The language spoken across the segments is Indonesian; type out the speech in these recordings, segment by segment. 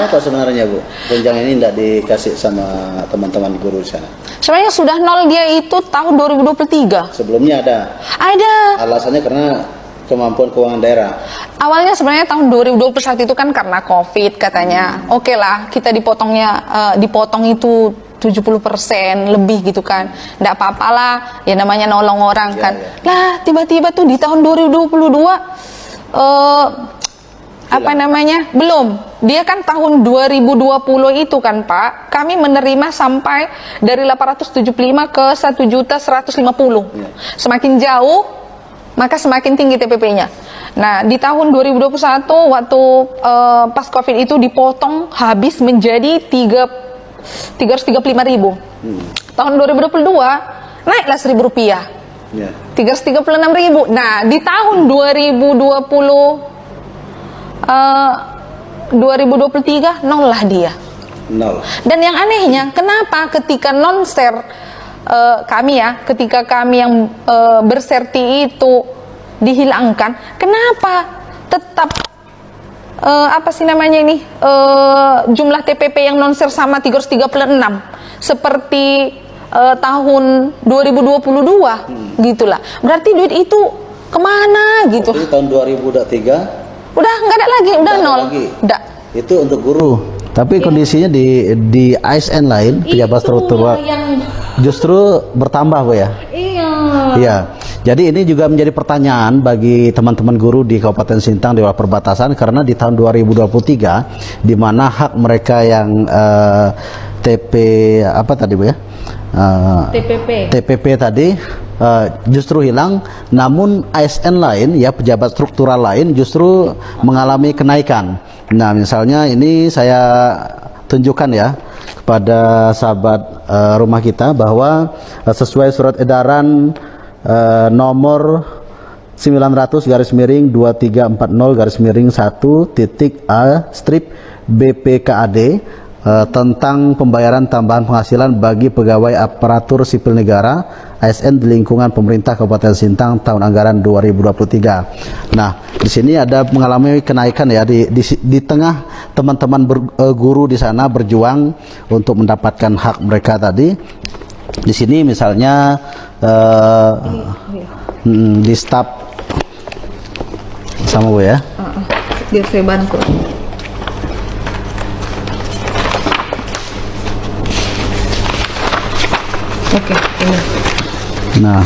Kenapa sebenarnya Bu? Tunjangan ini tidak dikasih sama teman-teman guru di sana? Sebenarnya sudah nol dia itu tahun 2023. Sebelumnya ada? Ada. Alasannya karena kemampuan keuangan daerah. Awalnya sebenarnya tahun 2021 itu kan karena COVID katanya. Oke lah, kita dipotong itu 70% lebih gitu kan. Nggak apa-apa lah, ya namanya nolong orang kan. Lah, tiba-tiba tuh di tahun 2022 apa namanya? Belum. Dia kan tahun 2020 itu kan, Pak. Kami menerima sampai dari 875 ke 1.150.000. Semakin jauh maka semakin tinggi TPP-nya. Nah, di tahun 2021 waktu pas Covid itu dipotong habis menjadi 335.000. Tahun 2022 naiklah Rp1.000. 336.000. Nah, di tahun 2023 nol lah dia. Nol. Dan yang anehnya, kenapa ketika non-share kami ya, ketika kami yang berserti itu dihilangkan, kenapa tetap apa sih namanya ini jumlah TPP yang non-share sama 336 seperti tahun 2022 gitulah. Berarti duit itu kemana gitu? Jadi tahun 2023 udah nggak ada lagi, udah nol. Udah. Itu untuk guru. Tapi kondisinya di ASN lain, pejabat struktural justru bertambah Bu ya. Iya. Jadi ini juga menjadi pertanyaan bagi teman-teman guru di Kabupaten Sintang di wilayah perbatasan, karena di tahun 2023 di mana hak mereka yang TP apa tadi Bu ya? TPP tadi justru hilang, namun ASN lain ya, pejabat struktural lain justru mengalami kenaikan. Nah, misalnya ini saya tunjukkan ya kepada sahabat rumah kita bahwa sesuai surat edaran nomor 900-2340-1.A/BPKAD tentang pembayaran tambahan penghasilan bagi pegawai aparatur sipil negara ASN di lingkungan pemerintah Kabupaten Sintang tahun anggaran 2023. Nah, di sini ada mengalami kenaikan ya di tengah teman-teman guru di sana berjuang untuk mendapatkan hak mereka tadi. Di sini misalnya di staf sama Bu ya. Biar saya bantu. Oke, ini. Nah,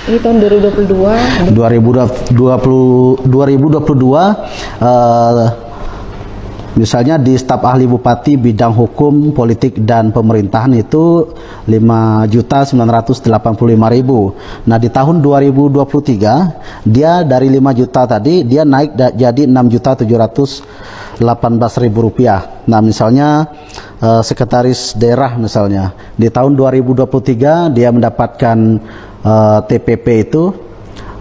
ini tahun 2022. 2022 misalnya di staf ahli bupati bidang hukum, politik dan pemerintahan itu 5.985.000. Nah, di tahun 2023 dia dari 5 juta tadi dia naik jadi 6.718.000 rupiah. Nah, misalnya sekretaris daerah misalnya di tahun 2023 dia mendapatkan TPP itu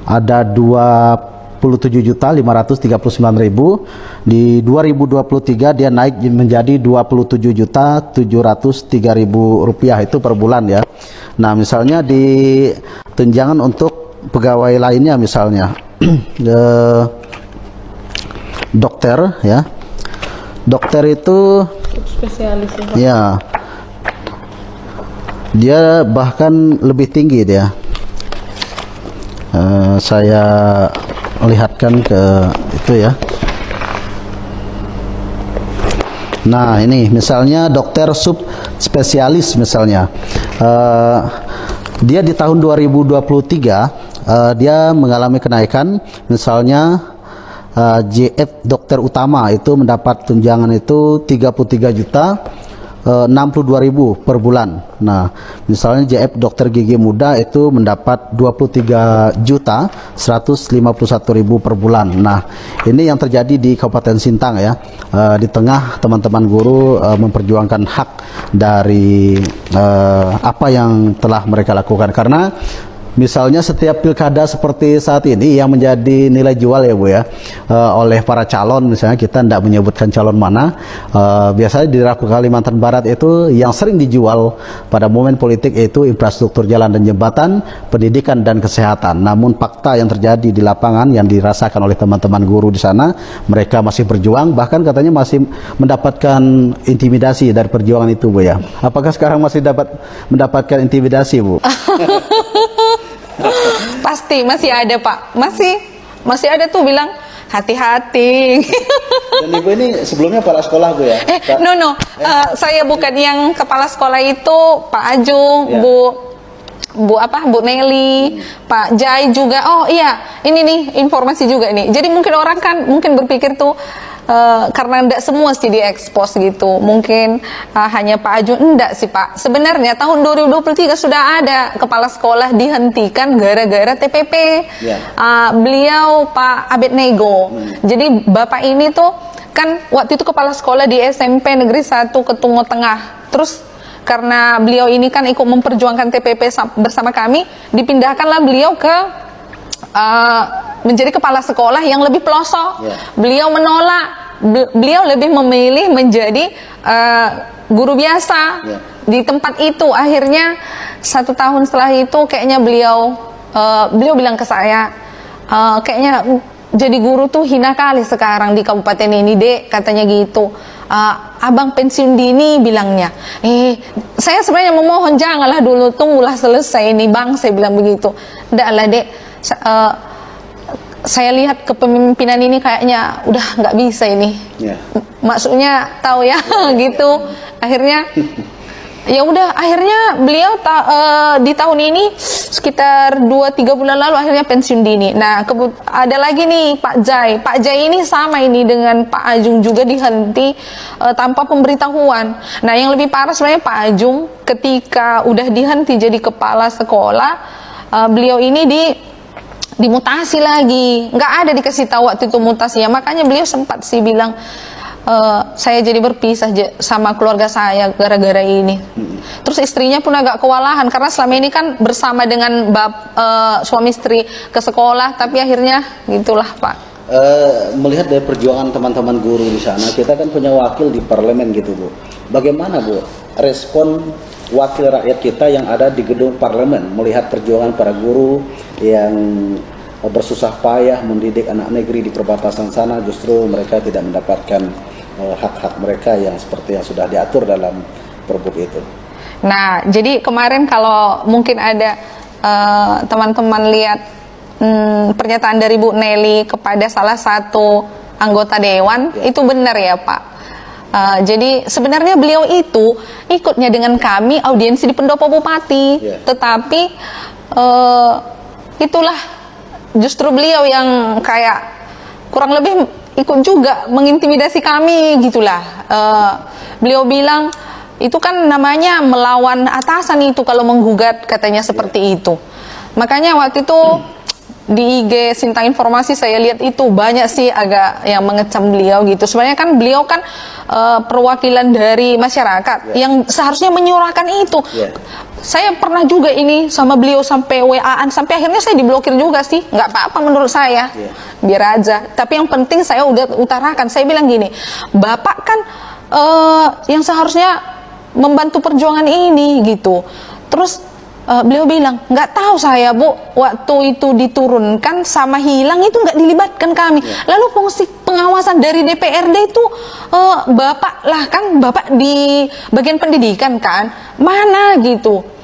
ada 27.539.000. Di 2023 dia naik menjadi 27.703.000 rupiah itu per bulan ya. Nah, misalnya di tunjangan untuk pegawai lainnya misalnya dokter ya. Dokter itu spesialis ya. Dia bahkan lebih tinggi dia. Saya lihatkan ke itu ya. Nah, ini misalnya dokter subspesialis misalnya. Dia di tahun 2023 dia mengalami kenaikan, misalnya JF dokter utama itu mendapat tunjangan itu 33.062.000 per bulan. Nah, misalnya JF dokter gigi muda itu mendapat 23.151.000 per bulan. Nah, ini yang terjadi di Kabupaten Sintang ya, di tengah teman-teman guru memperjuangkan hak dari apa yang telah mereka lakukan, karena Misalnya setiap pilkada seperti saat ini yang menjadi nilai jual ya Bu ya, oleh para calon, misalnya kita tidak menyebutkan calon mana, biasanya di Kalimantan Barat itu yang sering dijual pada momen politik yaitu infrastruktur jalan dan jembatan, pendidikan dan kesehatan. Namun fakta yang terjadi di lapangan yang dirasakan oleh teman-teman guru di sana, mereka masih berjuang, bahkan katanya masih mendapatkan intimidasi dari perjuangan itu Bu ya. Apakah sekarang masih mendapatkan intimidasi Bu? Pasti masih ada Pak, masih ada tuh bilang hati-hati. Dan Ibu ini sebelumnya kepala sekolah Bu ya? Saya bukan yang kepala sekolah itu, Pak Ajung, ya. Bu Nelly, Pak Jai juga. Oh iya, ini nih informasi juga nih. Jadi mungkin orang kan berpikir tuh karena tidak semua sih diekspos gitu, mungkin hanya Pak Ajun. Enggak sih Pak, sebenarnya tahun 2023 sudah ada kepala sekolah dihentikan gara-gara TPP. Beliau Pak Abednego. Jadi Bapak ini tuh kan waktu itu kepala sekolah di SMP Negeri 1 Ketungo Tengah. Terus karena beliau ini kan ikut memperjuangkan TPP bersama kami, dipindahkanlah beliau ke menjadi kepala sekolah yang lebih pelosok. Beliau menolak, beliau lebih memilih menjadi guru biasa di tempat itu. Akhirnya 1 tahun setelah itu kayaknya beliau bilang ke saya, kayaknya jadi guru tuh hina kali sekarang di kabupaten ini Dek, katanya gitu. Abang pensiun dini bilangnya. Saya sebenarnya memohon janganlah dulu, tunggulah selesai ini Bang, saya bilang begitu. Nggak lah Dek, saya lihat kepemimpinan ini kayaknya udah nggak bisa ini. Maksudnya tahu ya gitu. Akhirnya ya udah, akhirnya beliau di tahun ini sekitar 2-3 bulan lalu akhirnya pensiun dini. Nah ada lagi nih Pak Jai ini sama ini dengan Pak Ajung juga dihenti tanpa pemberitahuan. Nah yang lebih parah sebenarnya Pak Ajung ketika udah dihenti jadi kepala sekolah, beliau ini dimutasi lagi, nggak ada dikasih tahu waktu itu mutasinya. Makanya beliau sempat sih bilang, saya jadi berpisah sama keluarga saya gara-gara ini. Terus istrinya pun agak kewalahan karena selama ini kan bersama dengan suami istri ke sekolah, tapi akhirnya gitulah Pak. Melihat dari perjuangan teman-teman guru di sana, kita kan punya wakil di parlemen gitu Bu. Bagaimana Bu respon wakil rakyat kita yang ada di gedung parlemen melihat perjuangan para guru yang bersusah payah mendidik anak negeri di perbatasan sana, justru mereka tidak mendapatkan hak-hak mereka yang seperti yang sudah diatur dalam Perbuk itu. Nah, jadi kemarin kalau mungkin ada teman-teman lihat pernyataan dari Bu Nelly kepada salah satu anggota dewan, itu benar ya Pak. Jadi sebenarnya beliau itu ikutnya dengan kami audiensi di Pendopo Bupati, tetapi itulah justru beliau yang kayak kurang lebih ikut juga mengintimidasi kami gitulah. Beliau bilang itu kan namanya melawan atasan itu kalau menggugat, katanya seperti itu. Makanya waktu itu di IG Sintang Informasi saya lihat itu banyak sih agak yang mengecam beliau gitu. Sebenarnya kan beliau kan perwakilan dari masyarakat yang seharusnya menyuarakan itu. Saya pernah juga ini sama beliau sampai WA-an, sampai akhirnya saya diblokir juga sih. Nggak apa-apa menurut saya, biar aja. Tapi yang penting saya udah utarakan. Saya bilang gini, Bapak kan yang seharusnya membantu perjuangan ini gitu. Terus beliau bilang, nggak tahu saya Bu, waktu itu diturunkan sama hilang itu nggak dilibatkan kami. Lalu fungsi pengawasan dari DPRD itu Bapak lah, kan Bapak di bagian pendidikan kan, mana gitu.